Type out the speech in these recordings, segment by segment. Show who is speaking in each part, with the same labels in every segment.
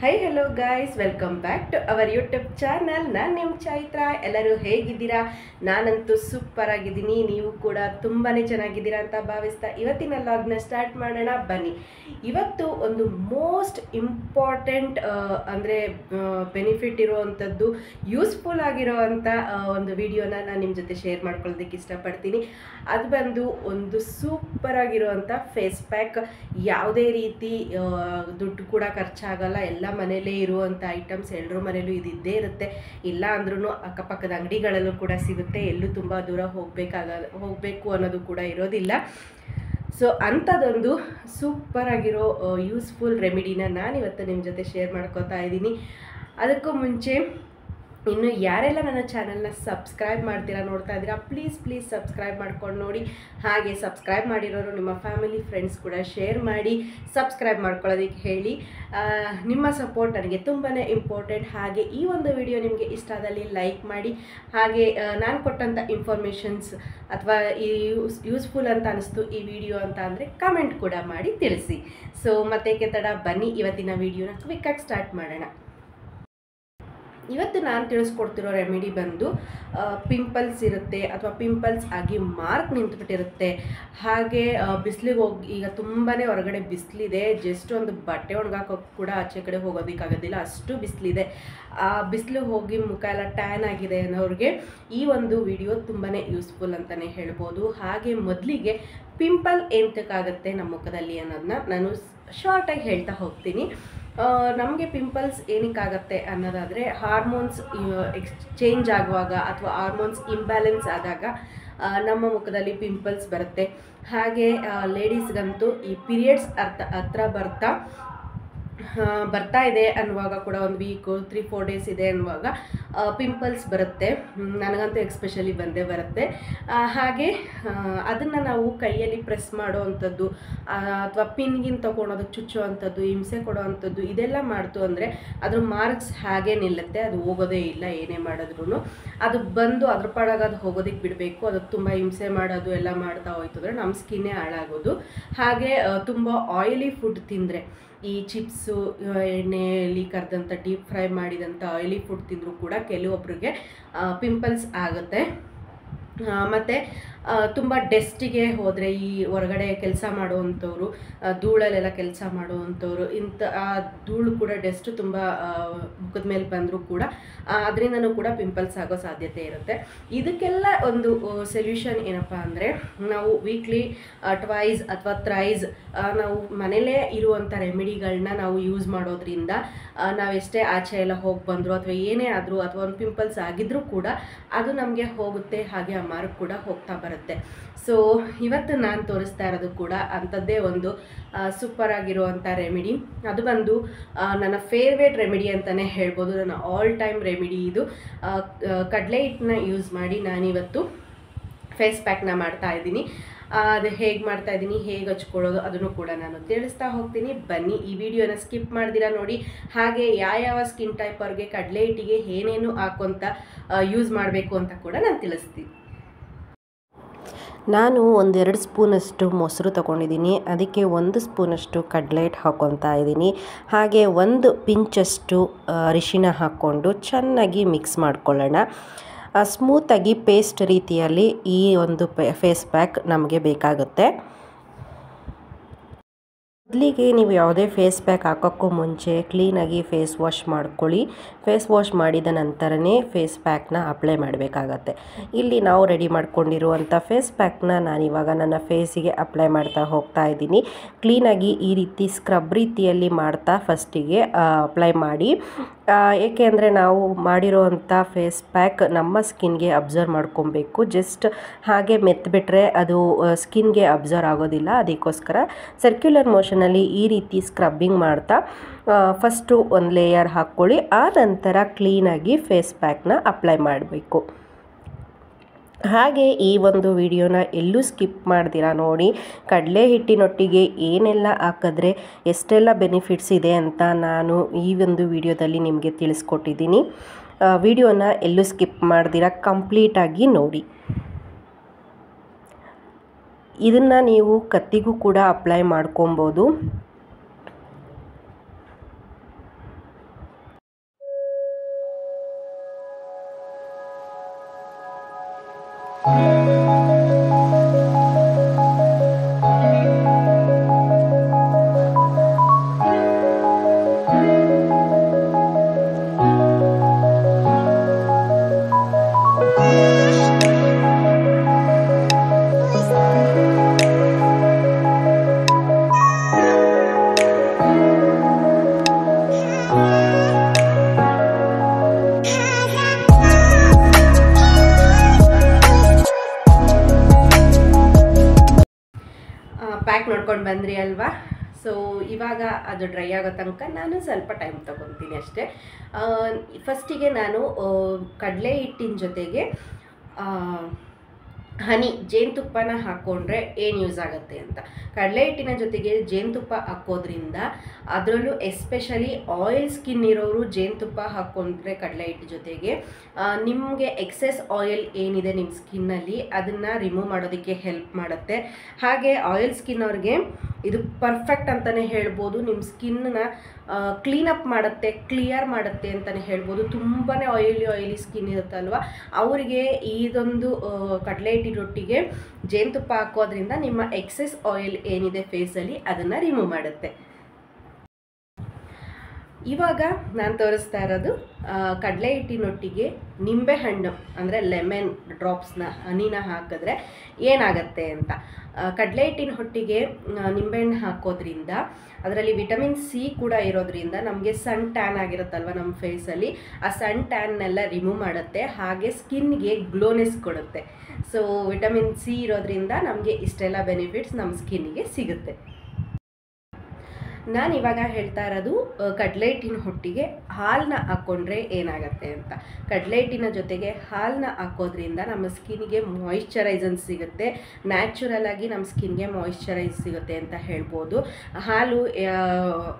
Speaker 1: Hi, hello guys, welcome back to our YouTube channel. ನಾನು ನಿಮ್ಮ ಚೈತ್ರ. ಎಲ್ಲರೂ ಹೇಗಿದ್ದೀರಾ? ನಾನಂತೂ ಸೂಪರ್ ಆಗಿದ್ದೀನಿ. ನೀವು ಕೂಡ ತುಂಬಾನೇ ಚೆನ್ನಾಗಿದ್ದೀರಾ ಅಂತ ಭಾವಿಸ್ತಾ ಇವತ್ತಿನ ವ್ಲಾಗ್ನ ಸ್ಟಾರ್ಟ್ ಮಾಡೋಣ ಬನ್ನಿ. ಇವತ್ತು ಒಂದು ಮೋಸ್ಟ್ ಇಂಪಾರ್ಟೆಂಟ್ ಅಂದರೆ ಬೆನಿಫಿಟ್ ಇರುವಂಥದ್ದು, ಯೂಸ್ಫುಲ್ ಆಗಿರುವಂಥ ಒಂದು ವಿಡಿಯೋನ ನಾನು ನಿಮ್ಮ ಜೊತೆ ಶೇರ್ ಮಾಡ್ಕೊಳ್ಳೋದಕ್ಕೆ ಇಷ್ಟಪಡ್ತೀನಿ. ಅದು ಬಂದು ಒಂದು ಸೂಪರ್ ಆಗಿರುವಂಥ ಫೇಸ್ ಪ್ಯಾಕ್. ಯಾವುದೇ ರೀತಿ ದುಡ್ಡು ಕೂಡ ಖರ್ಚಾಗಲ್ಲ. ಎಲ್ಲ ಮನೆಯಲ್ಲೇ ಇರುವಂಥ ಐಟಮ್ಸ್ ಎಲ್ಲರ ಮನೆಯಲ್ಲೂ ಇದ್ದೇ ಇರುತ್ತೆ. ಇಲ್ಲ ಅಂದ್ರೂ ಅಕ್ಕಪಕ್ಕದ ಅಂಗಡಿಗಳಲ್ಲೂ ಕೂಡ ಸಿಗುತ್ತೆ. ಎಲ್ಲೂ ತುಂಬ ದೂರ ಹೋಗಬೇಕು ಅನ್ನೋದು ಕೂಡ ಇರೋದಿಲ್ಲ. ಸೊ ಅಂಥದ್ದೊಂದು ಸೂಪರ್ ಆಗಿರೋ ಯೂಸ್ಫುಲ್ ರೆಮಿಡಿನ ನಾನಿವತ್ತು ನಿಮ್ಮ ಜೊತೆ ಶೇರ್ ಮಾಡ್ಕೋತಾ ಇದ್ದೀನಿ. ಅದಕ್ಕೂ ಮುಂಚೆ ಇನ್ನು ಯಾರೆಲ್ಲ ನನ್ನ ಚಾನಲ್ನ ಸಬ್ಸ್ಕ್ರೈಬ್ ಮಾಡ್ತೀರಾ, ನೋಡ್ತಾ ಇದ್ದೀರಾ, ಪ್ಲೀಸ್ ಸಬ್ಸ್ಕ್ರೈಬ್ ಮಾಡ್ಕೊಂಡು ನೋಡಿ. ಹಾಗೆ ಸಬ್ಸ್ಕ್ರೈಬ್ ಮಾಡಿರೋರು ನಿಮ್ಮ ಫ್ಯಾಮಿಲಿ ಫ್ರೆಂಡ್ಸ್ ಕೂಡ ಶೇರ್ ಮಾಡಿ ಸಬ್ಸ್ಕ್ರೈಬ್ ಮಾಡ್ಕೊಳ್ಳೋದಕ್ಕೆ ಹೇಳಿ. ನಿಮ್ಮ ಸಪೋರ್ಟ್ ನನಗೆ ತುಂಬಾ ಇಂಪಾರ್ಟೆಂಟ್. ಹಾಗೆ ಈ ಒಂದು ವಿಡಿಯೋ ನಿಮಗೆ ಇಷ್ಟ ಆದಲ್ಲಿ ಲೈಕ್ ಮಾಡಿ. ಹಾಗೆ ನಾನು ಕೊಟ್ಟಂಥ ಇನ್ಫಾರ್ಮೇಷನ್ಸ್ ಅಥವಾ ಈ ಯೂಸ್ಫುಲ್ ಅಂತ ಅನಿಸ್ತು ಈ ವಿಡಿಯೋ ಅಂತ ಅಂದರೆ ಕಮೆಂಟ್ ಕೂಡ ಮಾಡಿ ತಿಳಿಸಿ. ಸೊ ಮತ್ತೆ ತಡ, ಬನ್ನಿ ಇವತ್ತಿನ ವಿಡಿಯೋನ ಕ್ವಿಕ್ಕಾಗಿ ಸ್ಟಾರ್ಟ್ ಮಾಡೋಣ. ಇವತ್ತು ನಾನು ತಿಳಿಸ್ಕೊಡ್ತಿರೋ ರೆಮಿಡಿ ಬಂದು ಪಿಂಪಲ್ಸ್ ಇರುತ್ತೆ ಅಥವಾ ಪಿಂಪಲ್ಸ್ ಆಗಿ ಮಾರ್ಕ್ ನಿಂತುಬಿಟ್ಟಿರುತ್ತೆ. ಹಾಗೆ ಬಿಸಿಲಿಗೆ ಹೋಗಿ, ಈಗ ತುಂಬಾ ಹೊರಗಡೆ ಬಿಸಿಲಿದೆ, ಜಸ್ಟ್ ಒಂದು ಬಟ್ಟೆ ಒಣಗಾಕೋಕೆ ಕೂಡ ಆಚೆ ಕಡೆ ಹೋಗೋದಕ್ಕಾಗೋದಿಲ್ಲ, ಅಷ್ಟು ಬಿಸಿಲಿದೆ. ಆ ಬಿಸಿಲಿಗೆ ಹೋಗಿ ಮುಖ ಎಲ್ಲ ಟ್ಯಾನ್ ಆಗಿದೆ ಅನ್ನೋರಿಗೆ ಈ ಒಂದು ವಿಡಿಯೋ ತುಂಬಾ ಯೂಸ್ಫುಲ್ ಅಂತಲೇ ಹೇಳ್ಬೋದು. ಹಾಗೆ ಮೊದಲಿಗೆ ಪಿಂಪಲ್ ಎಂತಕ್ಕಾಗುತ್ತೆ ನಮ್ಮ ಮುಖದಲ್ಲಿ ಅನ್ನೋದನ್ನ ನಾನು ಶಾರ್ಟಾಗಿ ಹೇಳ್ತಾ ಹೋಗ್ತೀನಿ. ನಮಗೆ ಪಿಂಪಲ್ಸ್ ಏನಕ್ಕಾಗತ್ತೆ ಅನ್ನೋದಾದರೆ, ಹಾರ್ಮೋನ್ಸ್ ಚೇಂಜ್ ಆಗುವಾಗ ಅಥವಾ ಹಾರ್ಮೋನ್ಸ್ ಇಂಬ್ಯಾಲೆನ್ಸ್ ಆದಾಗ ನಮ್ಮ ಮುಖದಲ್ಲಿ ಪಿಂಪಲ್ಸ್ ಬರುತ್ತೆ. ಹಾಗೆ ಲೇಡೀಸ್ಗಂತೂ ಈ ಪೀರಿಯಡ್ಸ್ ಹತ್ರ ಬರ್ತಾ ಇದೆ ಅನ್ನುವಾಗ ಕೂಡ, ಒಂದು ವೀಕು 3-4 ಡೇಸ್ ಇದೆ ಅನ್ನುವಾಗ ಪಿಂಪಲ್ಸ್ ಬರುತ್ತೆ. ನನಗಂತೂ ಎಕ್ಸ್ಪೆಷಲಿ ಬಂದೇ ಬರುತ್ತೆ. ಹಾಗೆ ಅದನ್ನು ನಾವು ಕೈಯಲ್ಲಿ ಪ್ರೆಸ್ ಮಾಡೋ ಅಂಥದ್ದು ಅಥವಾ ಪಿನ್ಗಿನ್ ತೊಗೊಳೋದು, ಚುಚ್ಚೋ ಅಂಥದ್ದು, ಹಿಂಸೆ ಕೊಡೋ ಅಂಥದ್ದು ಇದೆಲ್ಲ ಮಾಡ್ತು ಅಂದರೆ ಅದ್ರ ಮಾರ್ಕ್ಸ್ ಹಾಗೆ ನಿಲ್ಲುತ್ತೆ, ಅದು ಹೋಗೋದೇ ಇಲ್ಲ. ಏನೇ ಮಾಡಿದ್ರೂ ಅದು ಬಂದು ಅದ್ರ ಪಾಡಾಗ ಅದು ಹೋಗೋದಕ್ಕೆ ಬಿಡಬೇಕು. ಅದು ತುಂಬ ಹಿಂಸೆ ಮಾಡೋದು ಎಲ್ಲ ಮಾಡ್ತಾ ಹೋಯ್ತು ಅಂದರೆ ನಮ್ಮ ಸ್ಕಿನ್ನೇ ಹಾಳಾಗೋದು. ಹಾಗೆ ತುಂಬ ಆಯಿಲಿ ಫುಡ್ ತಿಂದರೆ, ಈ ಚಿಪ್ಸು, ಎಣ್ಣೆಯಲ್ಲಿ ಕರೆದಂಥ ಡೀಪ್ ಫ್ರೈ ಮಾಡಿದಂಥ ಆಯಿಲಿ ಫುಡ್ ತಿಂದರೂ ಕೂಡ ಕೆಲವೊಬ್ಬರಿಗೆ ಪಿಂಪಲ್ಸ್ ಆಗುತ್ತೆ. ಮತ್ತು ತುಂಬ ಡೆಸ್ಟಿಗೆ ಹೋದರೆ, ಈ ಹೊರಗಡೆ ಕೆಲಸ ಮಾಡುವಂಥವ್ರು, ಧೂಳಲ್ಲೆಲ್ಲ ಕೆಲಸ ಮಾಡುವಂಥವ್ರು, ಧೂಳು ಕೂಡ ಡಸ್ಟ್ ತುಂಬ ಮುಖದ ಮೇಲೆ ಬಂದರೂ ಕೂಡ ಅದರಿಂದನೂ ಕೂಡ ಪಿಂಪಲ್ಸ್ ಆಗೋ ಸಾಧ್ಯತೆ ಇರುತ್ತೆ. ಇದಕ್ಕೆಲ್ಲ ಒಂದು ಸೊಲ್ಯೂಷನ್ ಏನಪ್ಪ ಅಂದರೆ, ನಾವು ವೀಕ್ಲಿ ಟ್ವೈಸ್ ಅಥವಾ ಥ್ರೈಸ್ ನಾವು ಮನೇಲೇ ಇರುವಂಥ ರೆಮಿಡಿಗಳನ್ನ ನಾವು ಯೂಸ್ ಮಾಡೋದ್ರಿಂದ ನಾವೆಷ್ಟೇ ಆಚೆ ಎಲ್ಲ ಹೋಗಿ ಬಂದರೂ ಅಥವಾ ಏನೇ ಆದರೂ ಅಥವಾ ಒಂದು ಪಿಂಪಲ್ಸ್ ಆಗಿದ್ರೂ ಕೂಡ ಅದು ನಮಗೆ ಹೋಗುತ್ತೆ. ಹಾಗೆ ಆ ಮಾರ್ಕ್ ಕೂಡ ಹೋಗ್ತಾ ಬರುತ್ತೆ. ಸೊ ಇವತ್ತು ನಾನು ತೋರಿಸ್ತಾ ಇರೋದು ಕೂಡ ಅಂಥದ್ದೇ ಒಂದು ಸೂಪರ್ ಆಗಿರುವಂಥ ರೆಮಿಡಿ. ಅದು ಬಂದು ನನ್ನ ಫೇವ್ರೇಟ್ ರೆಮಿಡಿ ಅಂತಲೇ ಹೇಳ್ಬೋದು. ನನ್ನ ಆಲ್ ಟೈಮ್ ರೆಮಿಡಿ ಇದು. ಕಡಲೆ ಹಿಟ್ಟನ್ನ ಯೂಸ್ ಮಾಡಿ ನಾನಿವತ್ತು ಫೇಸ್ ಪ್ಯಾಕ್ನ ಮಾಡ್ತಾ ಇದ್ದೀನಿ. ಅದು ಹೇಗೆ ಮಾಡ್ತಾಯಿದ್ದೀನಿ, ಹೇಗೆ ಹಚ್ಕೊಳ್ಳೋದು ಅದನ್ನು ಕೂಡ ನಾನು ತಿಳಿಸ್ತಾ ಹೋಗ್ತೀನಿ. ಬನ್ನಿ ಈ ವಿಡಿಯೋನ ಸ್ಕಿಪ್ ಮಾಡ್ದಿರಾ ನೋಡಿ. ಹಾಗೆ ಯಾವ ಸ್ಕಿನ್ ಟೈಪ್ ಅವ್ರಿಗೆ ಕಡಲೆ ಹಿಟ್ಟಿಗೆ ಏನೇನು ಹಾಕೊಂತ ಯೂಸ್ ಮಾಡಬೇಕು ಅಂತ ಕೂಡ ನಾನು ತಿಳಿಸ್ತೀನಿ.
Speaker 2: ನಾನು 1-2 ಸ್ಪೂನಷ್ಟು ಮೊಸರು ತೊಗೊಂಡಿದ್ದೀನಿ. ಅದಕ್ಕೆ 1 ಸ್ಪೂನಷ್ಟು ಕಡಲೆ ಹಿಟ್ಟು ಹಾಕ್ಕೊತಾ ಇದ್ದೀನಿ. ಹಾಗೆ 1 ಪಿಂಚಷ್ಟು ಅರಿಶಿಣ ಹಾಕ್ಕೊಂಡು ಚೆನ್ನಾಗಿ ಮಿಕ್ಸ್ ಮಾಡ್ಕೊಳ್ಳೋಣ. ಸ್ಮೂತಾಗಿ ಪೇಸ್ಟ್ ರೀತಿಯಲ್ಲಿ ಈ ಒಂದು ಫೇಸ್ ಪ್ಯಾಕ್ ನಮಗೆ ಬೇಕಾಗುತ್ತೆ. ಮೊದಲಿಗೆ ನೀವು ಯಾವುದೇ ಫೇಸ್ ಪ್ಯಾಕ್ ಹಾಕೋಕ್ಕೂ ಮುಂಚೆ ಕ್ಲೀನಾಗಿ ಫೇಸ್ ವಾಶ್ ಮಾಡ್ಕೊಳ್ಳಿ. ಫೇಸ್ ವಾಶ್ ಮಾಡಿದ ನಂತರನೇ ಫೇಸ್ ಪ್ಯಾಕ್ನ ಅಪ್ಲೈ ಮಾಡಬೇಕಾಗತ್ತೆ. ಇಲ್ಲಿ ನಾವು ರೆಡಿ ಮಾಡ್ಕೊಂಡಿರುವಂಥ ಫೇಸ್ ಪ್ಯಾಕ್ನ ನಾನಿವಾಗ ನನ್ನ ಫೇಸಿಗೆ ಅಪ್ಲೈ ಮಾಡ್ತಾ ಹೋಗ್ತಾ ಇದ್ದೀನಿ. ಕ್ಲೀನಾಗಿ ಈ ರೀತಿ ಸ್ಕ್ರಬ್ ರೀತಿಯಲ್ಲಿ ಮಾಡ್ತಾ ಫಸ್ಟಿಗೆ ಅಪ್ಲೈ ಮಾಡಿ. ಏಕೆ ಅಂದರೆ ನಾವು ಮಾಡಿರೋವಂಥ ಫೇಸ್ ಪ್ಯಾಕ್ ನಮ್ಮ ಸ್ಕಿನ್ಗೆ ಅಬ್ಸರ್ವ್ ಮಾಡ್ಕೊಬೇಕು. ಜಸ್ಟ್ ಹಾಗೆ ಮೆತ್ತಬಿಟ್ರೆ ಅದು ಸ್ಕಿನ್ಗೆ ಅಬ್ಸರ್ವ್ ಆಗೋದಿಲ್ಲ. ಅದಕ್ಕೋಸ್ಕರ ಸರ್ಕ್ಯುಲರ್ ಮೋಷನಲ್ಲಿ ಈ ರೀತಿ ಸ್ಕ್ರಬ್ಬಿಂಗ್ ಮಾಡ್ತಾ ಫಸ್ಟು ಒಂದು ಲೇಯರ್ ಹಾಕ್ಕೊಳ್ಳಿ. ಆ ನಂತರ ಕ್ಲೀನಾಗಿ ಫೇಸ್ ಪ್ಯಾಕ್ನ ಅಪ್ಲೈ ಮಾಡಬೇಕು. ಹಾಗೆ ಈ ಒಂದು ವಿಡಿಯೋನ ಎಲ್ಲೂ ಸ್ಕಿಪ್ ಮಾಡ್ದಿರಾ ನೋಡಿ. ಕಡಲೆ ಹಿಟ್ಟಿನೊಟ್ಟಿಗೆ ಏನೆಲ್ಲ ಹಾಕಿದ್ರೆ ಎಷ್ಟೆಲ್ಲ ಬೆನಿಫಿಟ್ಸ್ ಇದೆ ಅಂತ ನಾನು ಈ ಒಂದು ವಿಡಿಯೋದಲ್ಲಿ ನಿಮಗೆ ತಿಳಿಸ್ಕೊಟ್ಟಿದ್ದೀನಿ. ವಿಡಿಯೋನ ಎಲ್ಲೂ ಸ್ಕಿಪ್ ಮಾಡ್ದಿರಾ ಕಂಪ್ಲೀಟಾಗಿ ನೋಡಿ. ಇದನ್ನು ನೀವು ಕತ್ತಿಗೂ ಕೂಡ ಅಪ್ಲೈ ಮಾಡ್ಕೊಬೋದು.
Speaker 1: ಪ್ಯಾಕ್ ನೋಡ್ಕೊಂಡು ಬಂದ್ರಿ ಅಲ್ವಾ. ಸೊ ಇವಾಗ ಅದು ಡ್ರೈ ಆಗೋ ತನಕ ನಾನು ಸ್ವಲ್ಪ ಟೈಮ್ ತೊಗೊತೀನಿ ಅಷ್ಟೇ. ಫಸ್ಟಿಗೆ ನಾನು ಕಡಲೆ ಹಿಟ್ಟಿನ ಜೊತೆಗೆ ಹನಿ ಜೇನುತುಪ್ಪನ ಹಾಕ್ಕೊಂಡ್ರೆ ಏನು ಯೂಸ್ ಆಗುತ್ತೆ ಅಂತ. ಕಡಲೆ ಹಿಟ್ಟಿನ ಜೊತೆಗೆ ಜೇನುತುಪ್ಪ ಹಾಕೋದ್ರಿಂದ, ಅದರಲ್ಲೂ ಎಸ್ಪೆಷಲಿ ಆಯಿಲ್ ಸ್ಕಿನ್ ಇರೋರು ಜೇನುತುಪ್ಪ ಹಾಕ್ಕೊಂಡ್ರೆ ಕಡಲೆ ಹಿಟ್ಟು ಜೊತೆಗೆ ನಿಮಗೆ ಎಕ್ಸೆಸ್ ಆಯಿಲ್ ಏನಿದೆ ನಿಮ್ಮ ಸ್ಕಿನ್ನಲ್ಲಿ ಅದನ್ನು ರಿಮೂವ್ ಮಾಡೋದಕ್ಕೆ ಹೆಲ್ಪ್ ಮಾಡುತ್ತೆ. ಹಾಗೆ ಆಯಿಲ್ ಸ್ಕಿನ್ ಅವ್ರಿಗೆ ಇದು ಪರ್ಫೆಕ್ಟ್ ಅಂತಲೇ ಹೇಳ್ಬೋದು. ನಿಮ್ಮ ಸ್ಕಿನ್ನ ಕ್ಲೀನಪ್ ಮಾಡುತ್ತೆ, ಕ್ಲಿಯರ್ ಮಾಡುತ್ತೆ ಅಂತಲೇ ಹೇಳ್ಬೋದು. ತುಂಬಾ ಆಯಿಲಿ ಸ್ಕಿನ್ ಇರುತ್ತಲ್ವ, ಅವರಿಗೆ ಇದೊಂದು ಕಡಲೆ ಹಿಟ್ಟಿನ ರೊಟ್ಟಿಗೆ ಜೇನುತುಪ್ಪ ಹಾಕೋದ್ರಿಂದ ನಿಮ್ಮ ಎಕ್ಸೆಸ್ ಆಯಿಲ್ ಏನಿದೆ ಫೇಸಲ್ಲಿ ಅದನ್ನು ರಿಮೂವ್ ಮಾಡುತ್ತೆ. ಇವಾಗ ನಾನು ತೋರಿಸ್ತಾ ಇರೋದು ಕಡಲೆ ಹಿಟ್ಟಿನೊಟ್ಟಿಗೆ ನಿಂಬೆಹಣ್ಣು ಅಂದರೆ ಲೆಮನ್ ಡ್ರಾಪ್ಸ್ನ ಹನಿನ ಹಾಕಿದ್ರೆ ಏನಾಗುತ್ತೆ ಅಂತ. ಕಡಲೆ ಹಿಟ್ಟಿನ ಹೊಟ್ಟಿಗೆ ನಿಂಬೆಹಣ್ಣು ಹಾಕೋದ್ರಿಂದ ಅದರಲ್ಲಿ ವಿಟಮಿನ್ ಸಿ ಕೂಡ ಇರೋದ್ರಿಂದ ನಮಗೆ ಸನ್ ಟ್ಯಾನ್ ಆಗಿರುತ್ತಲ್ವ ನಮ್ಮ ಫೇಸಲ್ಲಿ, ಆ ಸನ್ ಟ್ಯಾನ್ನೆಲ್ಲ ರಿಮೂವ್ ಮಾಡುತ್ತೆ. ಹಾಗೆ ಸ್ಕಿನ್ಗೆ ಗ್ಲೋನೆಸ್ ಕೊಡುತ್ತೆ. ಸೊ ವಿಟಮಿನ್ ಸಿ ಇರೋದ್ರಿಂದ ನಮಗೆ ಇಷ್ಟೆಲ್ಲ ಬೆನಿಫಿಟ್ಸ್ ನಮ್ಮ ಸ್ಕಿನ್ನಿಗೆ ಸಿಗುತ್ತೆ. ನಾನು ಇವಾಗ ಹೇಳ್ತಾ ಇರೋದು ಕಡಲೆ ಹಿಟ್ಟಿನ ಹೊಟ್ಟಿಗೆ ಹಾಲನ್ನ ಹಾಕ್ಕೊಂಡ್ರೆ ಏನಾಗುತ್ತೆ ಅಂತ. ಕಡಲೆ ಹಿಟ್ಟಿನ ಜೊತೆಗೆ ಹಾಲನ್ನ ಹಾಕೋದ್ರಿಂದ ನಮ್ಮ ಸ್ಕಿನ್ಗೆ ಮಾಯಿಶ್ಚರೈಸನ್ ಸಿಗುತ್ತೆ, ನ್ಯಾಚುರಲ್ ಆಗಿ ನಮ್ಮ ಸ್ಕಿನ್ಗೆ ಮಾಯಿಶ್ಚರೈಸ್ ಸಿಗುತ್ತೆ ಅಂತ ಹೇಳ್ಬೋದು.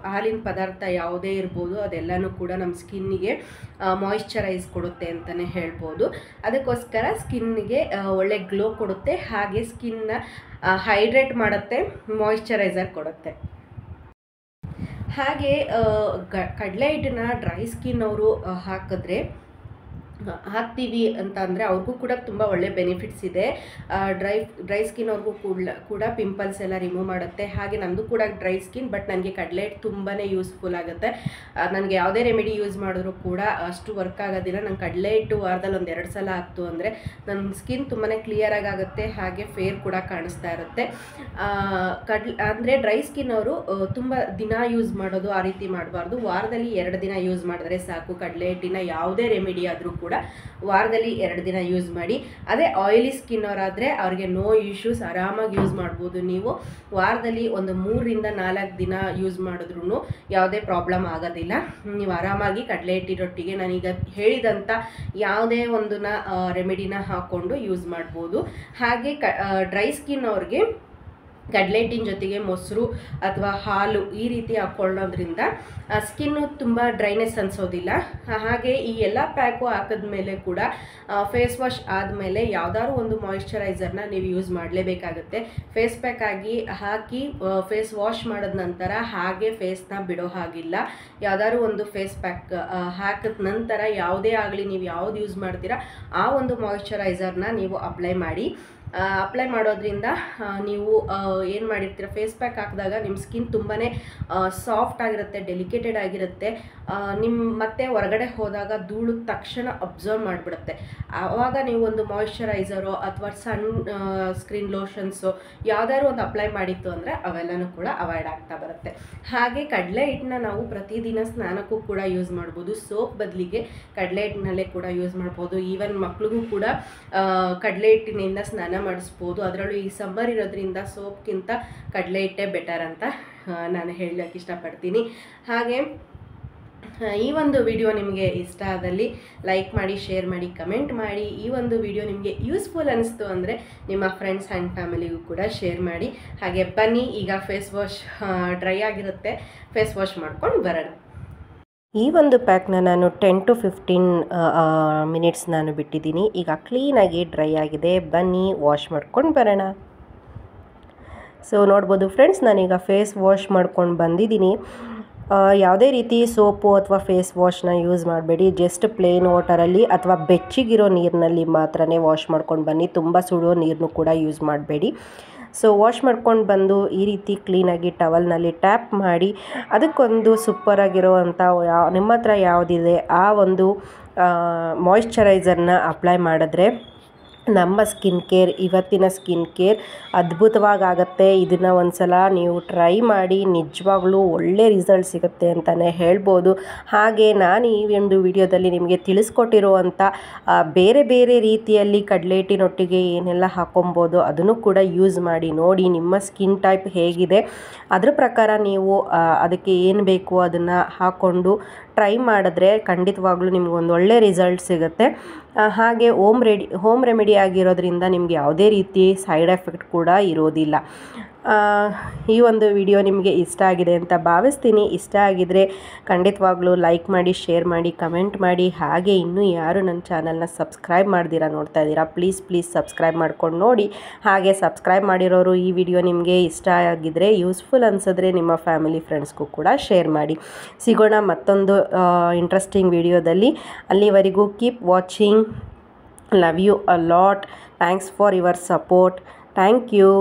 Speaker 1: ಹಾಲಿನ ಪದಾರ್ಥ ಯಾವುದೇ ಇರ್ಬೋದು ಅದೆಲ್ಲನೂ ಕೂಡ ನಮ್ಮ ಸ್ಕಿನ್ನಿಗೆ ಮಾಯಿಶ್ಚರೈಸ್ ಕೊಡುತ್ತೆ ಅಂತಲೇ ಹೇಳ್ಬೋದು. ಅದಕ್ಕೋಸ್ಕರ ಸ್ಕಿನ್ನಿಗೆ ಒಳ್ಳೆ ಗ್ಲೋ ಕೊಡುತ್ತೆ, ಹಾಗೆ ಸ್ಕಿನ್ನ ಹೈಡ್ರೇಟ್ ಮಾಡುತ್ತೆ, ಮಾಯಿಶ್ಚರೈಸರ್ ಕೊಡುತ್ತೆ. ಹಾಗೆ ಕಡಲೆ ಹಿಟ್ಟನ್ನ ಡ್ರೈ ಸ್ಕಿನ್ ಅವರು ಹಾಕ್ತೀವಿ ಅಂತ ಅಂದರೆ ಅವ್ರಿಗೂ ಕೂಡ ತುಂಬ ಒಳ್ಳೆ ಬೆನಿಫಿಟ್ಸ್ ಇದೆ. ಡ್ರೈ ಸ್ಕಿನ್ ಅವ್ರಿಗೂ ಕೂಡ ಪಿಂಪಲ್ಸ್ ಎಲ್ಲ ರಿಮೂವ್ ಮಾಡುತ್ತೆ. ಹಾಗೆ ನಂದು ಕೂಡ ಡ್ರೈ ಸ್ಕಿನ್, ಬಟ್ ನನಗೆ ಕಡಲೆ ಹಿಟ್ಟು ತುಂಬಾ ಯೂಸ್ಫುಲ್ ಆಗುತ್ತೆ. ನನಗೆ ಯಾವುದೇ ರೆಮಿಡಿ ಯೂಸ್ ಮಾಡಿದ್ರು ಕೂಡ ಅಷ್ಟು ವರ್ಕ್ ಆಗೋದಿಲ್ಲ. ನಂಗೆ ಕಡಲೆ ಹಿಟ್ಟು ವಾರದಲ್ಲಿ 1-2 ಸಲ ಆಗ್ತು ಅಂದರೆ ನನ್ನ ಸ್ಕಿನ್ ತುಂಬಾ ಕ್ಲಿಯರಾಗಿ ಆಗುತ್ತೆ, ಹಾಗೆ ಫೇರ್ ಕೂಡ ಕಾಣಿಸ್ತಾ ಇರುತ್ತೆ. ಅಂದರೆ ಡ್ರೈ ಸ್ಕಿನ್ ಅವರು ತುಂಬ ದಿನ ಯೂಸ್ ಮಾಡೋದು ಆ ರೀತಿ ಮಾಡಬಾರ್ದು. ವಾರದಲ್ಲಿ 2 ದಿನ ಯೂಸ್ ಮಾಡಿದ್ರೆ ಸಾಕು. ಕಡಲೆ ಹಿಟ್ಟಿನ ಯಾವುದೇ ರೆಮಿಡಿ ಆದರೂ ಕೂಡ ವಾರದಲ್ಲಿ 2 ದಿನ ಯೂಸ್ ಮಾಡಿ. ಅದೇ ಆಯಿಲಿ ಸ್ಕಿನ್ ಅವರಾದರೆ ಅವ್ರಿಗೆ ನೋ ಇಶ್ಯೂಸ್, ಆರಾಮಾಗಿ ಯೂಸ್ ಮಾಡ್ಬೋದು. ನೀವು ವಾರದಲ್ಲಿ ಒಂದು 3-4 ದಿನ ಯೂಸ್ ಮಾಡಿದ್ರೂ ಯಾವುದೇ ಪ್ರಾಬ್ಲಮ್ ಆಗೋದಿಲ್ಲ. ನೀವು ಆರಾಮಾಗಿ ಕಡಲೆ ಹಿಟ್ಟಿನೊಟ್ಟಿಗೆ ನಾನೀಗ ಹೇಳಿದಂಥ ಯಾವುದೇ ಒಂದನ್ನ ರೆಮಿಡಿನ ಹಾಕ್ಕೊಂಡು ಯೂಸ್ ಮಾಡ್ಬೋದು. ಹಾಗೆ ಡ್ರೈ ಸ್ಕಿನ್ ಅವ್ರಿಗೆ ಕಡಲೆ ಹಿಟ್ಟಿನ ಜೊತೆಗೆ ಮೊಸರು ಅಥವಾ ಹಾಲು ಈ ರೀತಿ ಹಾಕ್ಕೊಳ್ಳೋದ್ರಿಂದ ಸ್ಕಿನ್ನು ತುಂಬ ಡ್ರೈನೆಸ್ ಅನಿಸೋದಿಲ್ಲ. ಹಾಗೆ ಈ ಎಲ್ಲ ಪ್ಯಾಕು ಹಾಕಿದ್ಮೇಲೆ ಕೂಡ ಫೇಸ್ ವಾಶ್ ಆದಮೇಲೆ ಯಾವುದಾದ್ರು ಒಂದು ಮಾಯಿಶ್ಚರೈಸರ್ನ ನೀವು ಯೂಸ್ ಮಾಡಲೇಬೇಕಾಗುತ್ತೆ. ಫೇಸ್ ಪ್ಯಾಕ್ ಆಗಿ ಹಾಕಿ ಫೇಸ್ ವಾಶ್ ಮಾಡಿದ ನಂತರ ಹಾಗೆ ಫೇಸ್ನ ಬಿಡೋ ಹಾಗಿಲ್ಲ. ಯಾವುದಾದ್ರು ಒಂದು ಫೇಸ್ ಪ್ಯಾಕ್ ಹಾಕಿದ ನಂತರ ಯಾವುದೇ ಆಗಲಿ ನೀವು ಯಾವ್ದು ಯೂಸ್ ಮಾಡ್ತೀರಾ ಆ ಒಂದು ಮಾಯಿಶ್ಚರೈಸರ್ನ ನೀವು ಅಪ್ಲೈ ಮಾಡಿ. ಅಪ್ಲೈ ಮಾಡೋದ್ರಿಂದ ನೀವು ಏನು ಮಾಡಿರ್ತೀರ, ಫೇಸ್ ಪ್ಯಾಕ್ ಹಾಕಿದಾಗ ನಿಮ್ಮ ಸ್ಕಿನ್ ತುಂಬಾ ಸಾಫ್ಟ್ ಆಗಿರುತ್ತೆ, ಡೆಲಿಕೇಟೆಡ್ ಆಗಿರುತ್ತೆ. ಮತ್ತೆ ಹೊರಗಡೆ ಹೋದಾಗ ಧೂಳು ತಕ್ಷಣ ಅಬ್ಸರ್ವ್ ಮಾಡಿಬಿಡುತ್ತೆ. ಆವಾಗ ನೀವು ಒಂದು ಮಾಯಿಶ್ಚರೈಸರು ಅಥವಾ ಸ್ಕ್ರೀನ್ ಲೋಷನ್ಸು ಯಾವುದಾದ್ರು ಒಂದು ಅಪ್ಲೈ ಮಾಡಿತ್ತು ಅಂದರೆ ಅವೆಲ್ಲನೂ ಕೂಡ ಅವಾಯ್ಡ್ ಆಗ್ತಾ ಬರುತ್ತೆ. ಹಾಗೆ ಕಡಲೆ ಹಿಟ್ಟನ್ನ ನಾವು ಪ್ರತಿದಿನ ಸ್ನಾನಕ್ಕೂ ಕೂಡ ಯೂಸ್ ಮಾಡ್ಬೋದು. ಸೋಪ್ ಬದಲಿಗೆ ಕಡಲೆ ಹಿಟ್ಟಿನಲ್ಲೇ ಕೂಡ ಯೂಸ್ ಮಾಡ್ಬೋದು. ಈವನ್ ಮಕ್ಳಿಗೂ ಕೂಡ ಕಡಲೆ ಹಿಟ್ಟಿನಿಂದ ಸ್ನಾನ ಮಾಡಿಸ್ಬೋದು. ಅದರಲ್ಲೂ ಈ ಸಮ್ಮರ್ ಇರೋದ್ರಿಂದ ಸೋಪ್ಗಿಂತ ಕಡಲೆ ಹಿಟ್ಟೇ ಬೆಟರ್ ಅಂತ ನಾನು ಹೇಳೋಕ್ಕೆ ಇಷ್ಟಪಡ್ತೀನಿ. ಹಾಗೆ ಈ ಒಂದು ವಿಡಿಯೋ ನಿಮಗೆ ಇಷ್ಟ ಆದಲ್ಲಿ ಲೈಕ್ ಮಾಡಿ, ಶೇರ್ ಮಾಡಿ, ಕಮೆಂಟ್ ಮಾಡಿ. ಈ ಒಂದು ವಿಡಿಯೋ ನಿಮಗೆ ಯೂಸ್ಫುಲ್ ಅನಿಸ್ತು ಅಂದರೆ ನಿಮ್ಮ ಫ್ರೆಂಡ್ಸ್ ಆ್ಯಂಡ್ ಫ್ಯಾಮಿಲಿಗೂ ಕೂಡ ಶೇರ್ ಮಾಡಿ. ಹಾಗೆ ಬನ್ನಿ, ಈಗ ಫೇಸ್ ವಾಶ್ ಡ್ರೈ ಆಗಿರುತ್ತೆ, ಫೇಸ್ ವಾಶ್ ಮಾಡ್ಕೊಂಡು ಬರೋಣ.
Speaker 2: ಈ ಒಂದು ಪ್ಯಾಕ್ನ ನಾನು 10 to 15 ಮಿನಿಟ್ಸ್ ನಾನು ಬಿಟ್ಟಿದ್ದೀನಿ. ಈಗ ಕ್ಲೀನಾಗಿ ಡ್ರೈ ಆಗಿದೆ. ಬನ್ನಿ ವಾಶ್ ಮಾಡ್ಕೊಂಡು ಬರೋಣ. ಸೊ ನೋಡ್ಬೋದು ಫ್ರೆಂಡ್ಸ್, ನಾನೀಗ ಫೇಸ್ ವಾಶ್ ಮಾಡ್ಕೊಂಡು ಬಂದಿದ್ದೀನಿ. ಯಾವುದೇ ರೀತಿ ಸೋಪು ಅಥವಾ ಫೇಸ್ ವಾಶ್ನ ಯೂಸ್ ಮಾಡಬೇಡಿ. ಜಸ್ಟ್ ಪ್ಲೇನ್ ವಾಟರಲ್ಲಿ ಅಥವಾ ಬೆಚ್ಚಗಿರೋ ನೀರಿನಲ್ಲಿ ಮಾತ್ರನೇ ವಾಶ್ ಮಾಡ್ಕೊಂಡು ಬನ್ನಿ. ತುಂಬ ಸುಡೋ ನೀರನ್ನು ಕೂಡ ಯೂಸ್ ಮಾಡಬೇಡಿ. ಸೊ ವಾಶ್ ಮಾಡ್ಕೊಂಡು ಬಂದು ಈ ರೀತಿ ಕ್ಲೀನಾಗಿ ಟವಲ್ನಲ್ಲಿ ಟ್ಯಾಪ್ ಮಾಡಿ ಅದಕ್ಕೊಂದು ಸೂಪರಾಗಿರೋವಂಥ ನಿಮ್ಮ ಹತ್ರ ಯಾವುದಿದೆ ಆ ಒಂದು ಮಾಯಿಶ್ಚರೈಸರ್ನ ಅಪ್ಲೈ ಮಾಡಿದ್ರೆ ನಮ್ಮ ಸ್ಕಿನ್ ಕೇರ್, ಇವತ್ತಿನ ಸ್ಕಿನ್ ಕೇರ್ ಅದ್ಭುತವಾಗುತ್ತೆ. ಇದನ್ನು ಒಂದು ಸಲ ನೀವು ಟ್ರೈ ಮಾಡಿ, ನಿಜವಾಗ್ಲೂ ಒಳ್ಳೆ ರಿಸಲ್ಟ್ ಸಿಗುತ್ತೆ ಅಂತಲೇ ಹೇಳ್ಬೋದು. ಹಾಗೆ ನಾನು ಈ ಒಂದು ವಿಡಿಯೋದಲ್ಲಿ ನಿಮಗೆ ತಿಳಿಸ್ಕೊಟ್ಟಿರುವಂಥ ಬೇರೆ ಬೇರೆ ರೀತಿಯಲ್ಲಿ ಕಡಲೆ ಹಿಟ್ಟಿನೊಟ್ಟಿಗೆ ಏನೆಲ್ಲ ಹಾಕೊಬೋದು ಅದನ್ನು ಕೂಡ ಯೂಸ್ ಮಾಡಿ ನೋಡಿ. ನಿಮ್ಮ ಸ್ಕಿನ್ ಟೈಪ್ ಹೇಗಿದೆ ಅದ್ರ ಪ್ರಕಾರ ನೀವು ಅದಕ್ಕೆ ಏನು ಬೇಕು ಅದನ್ನು ಹಾಕ್ಕೊಂಡು ಟ್ರೈ ಮಾಡಿದ್ರೆ ಖಂಡಿತವಾಗ್ಲೂ ನಿಮ್ಗೊಂದು ಒಳ್ಳೆ ರಿಸಲ್ಟ್ ಸಿಗುತ್ತೆ. ಹಾಗೆ ಹೋಮ್ ರೆಮಿಡಿ ಆಗಿರೋದ್ರಿಂದ ನಿಮಗೆ ಯಾವುದೇ ರೀತಿ ಸೈಡ್ ಎಫೆಕ್ಟ್ ಕೂಡ ಇರೋದಿಲ್ಲ. ಈ ಒಂದು ವಿಡಿಯೋ ನಿಮಗೆ ಇಷ್ಟ ಆಗಿದೆ ಅಂತ ಭಾವಿಸ್ತೀನಿ. ಇಷ್ಟ ಆಗಿದರೆ ಖಂಡಿತವಾಗ್ಲೂ ಲೈಕ್ ಮಾಡಿ, ಶೇರ್ ಮಾಡಿ, ಕಮೆಂಟ್ ಮಾಡಿ. ಹಾಗೆ ಇನ್ನೂ ಯಾರು ನನ್ನ ಚಾನಲ್ನ ಸಬ್ಸ್ಕ್ರೈಬ್ ಮಾಡ್ದಿರಾ ನೋಡ್ತಾ ಇದ್ದೀರಾ, ಪ್ಲೀಸ್ ಸಬ್ಸ್ಕ್ರೈಬ್ ಮಾಡ್ಕೊಂಡು ನೋಡಿ. ಹಾಗೆ ಸಬ್ಸ್ಕ್ರೈಬ್ ಮಾಡಿರೋರು ಈ ವಿಡಿಯೋ ನಿಮಗೆ ಇಷ್ಟ ಆಗಿದ್ದರೆ, ಯೂಸ್ಫುಲ್ ಅನಿಸಿದ್ರೆ ನಿಮ್ಮ ಫ್ಯಾಮಿಲಿ ಫ್ರೆಂಡ್ಸ್ಗೂ ಕೂಡ ಶೇರ್ ಮಾಡಿ. ಸಿಗೋಣ ಮತ್ತೊಂದು ಇಂಟ್ರೆಸ್ಟಿಂಗ್ ವಿಡಿಯೋದಲ್ಲಿ. ಅಲ್ಲಿವರೆಗೂ keep watching. Love you a lot. Thanks for your support. Thank you.